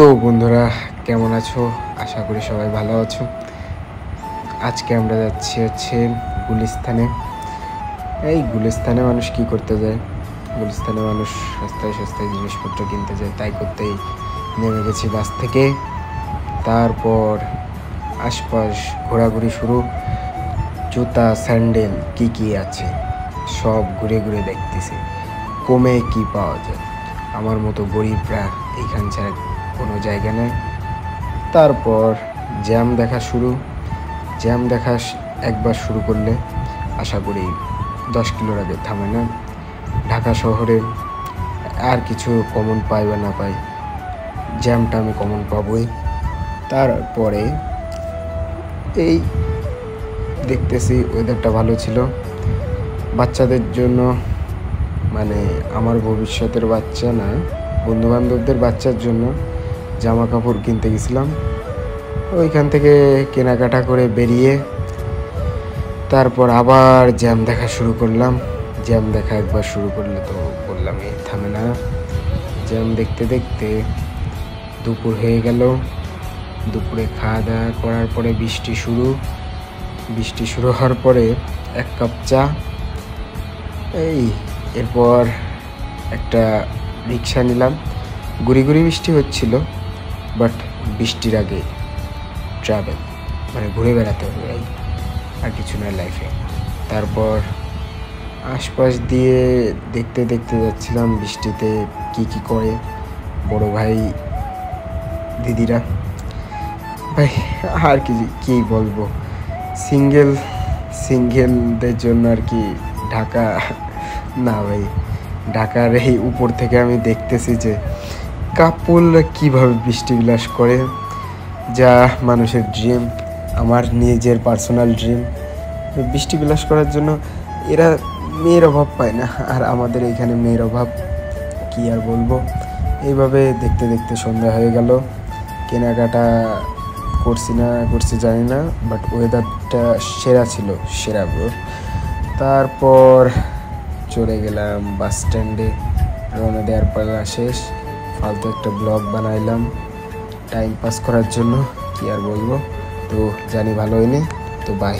তো বন্ধুরা, কেমন আছো? আশা করি সবাই ভালো আছো। আজকে আমরা যাচ্ছি গুলিস্তানে। এই গুলিস্তানে মানুষ কি করতে যায়? গুলিস্তানে মানুষ সস্তায় সস্তায় জিনিসপত্র কিনতে যায়, তাই করতেই নেমে গেছি বাস থেকে। তারপর আশপাশ ঘোরাঘুরি শুরু। জুতা, স্যান্ডেল কি আছে সব ঘুরে ঘুরে দেখতেছি, কমে কি পাওয়া যায়। আমার মতো গরিবরা এইখান ছাড়া কোনো জায়গা নেই। তারপর জ্যাম দেখা শুরু। জ্যাম দেখা একবার শুরু করলে আশা করি 10 কিলোর আগে থামে না। ঢাকা শহরে আর কিছু কমন পাই বা না পাই, জ্যামটা আমি কমন পাবই। তারপরে এই দেখতেছি ওয়েদারটা ভালো ছিল বাচ্চাদের জন্য, মানে আমার ভবিষ্যতের বাচ্চা না, বন্ধুবান্ধবদের বাচ্চার জন্য জামা কাপড় কিনতে গেছিলাম। ওইখান থেকে কেনাকাটা করে বেরিয়ে তারপর আবার জ্যাম দেখা শুরু করলাম। জ্যাম দেখা একবার শুরু করলে তো বললামই থামে না। জ্যাম দেখতে দেখতে দুপুর হয়ে গেল। দুপুরে খাওয়া দাওয়া করার পরে বৃষ্টি শুরু হওয়ার পরে 1 কাপ চা। এরপর একটা রিক্সা নিলাম। গুড়ি বৃষ্টি হচ্ছিল, বাট বৃষ্টির আগে ট্রাভেল মানে ঘুরে বেড়াতে হবে, আর কিছু নয় লাইফে। তারপর আশপাশ দিয়ে দেখতে দেখতে যাচ্ছিলাম বৃষ্টিতে কি করে বড় ভাই দিদিরা। ভাই আর কি বলবো, সিঙ্গেলদের জন্য আর কি ঢাকা না ভাই, ঢাকার এই উপর থেকে আমি দেখতেছি যে কাপলরা কীভাবে বৃষ্টি বিলাস করে, যা মানুষের ড্রিম, আমার নিজের পার্সোনাল ড্রিম। বৃষ্টি বিলাস করার জন্য এরা মেয়ের অভাব পায় না, আর আমাদের এইখানে মেয়ের অভাব, কি আর বলবো। এইভাবে দেখতে দেখতে সন্ধ্যা হয়ে গেল। কেনাকাটা করছি জানি না, বাট ওয়েদারটা সেরা ছিল, সেরা ব্রো। তারপর চলে গেলাম বাস স্ট্যান্ডে, রওনা দেওয়ার পালা শেষ। ফালতু একটা ব্লগ বানাইলাম টাইম পাস করার জন্য, কি আর বলবো। তো জানি ভালো হয়নি, তো বাই।